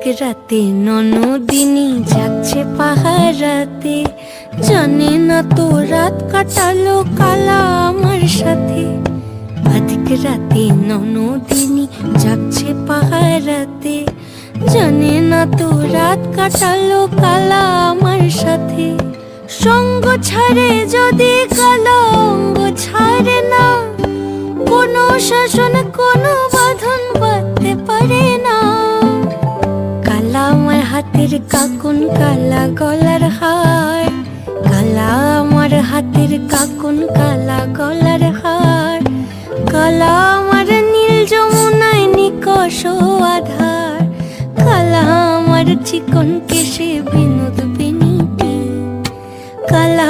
আধিক রাতে ননদিনী যাচ্ছে পাহারাতে, জানে না তো রাত কাটালো কালা আমার সাথে। আধিক রাতে ননদিনী যাচ্ছে পাহারাতে, জানে না তো রাত কাটালো কালা আমার সাথে। সঙ্গ ছাড়ে যদি কালা অঙ্গ ছাড়ে না, কোনো শাসন কোনো বাঁধন বাঁধতে পারে না। কালা আমার হাতের কাকুন কালা গলার হার, কালা আমার হাতের কাকুন কালা গলার হার, কালা আমার নীল যমুনায় নিকষ আধার, কালা আমার চিকন কেশে বিনোদ বেনিটি, কালা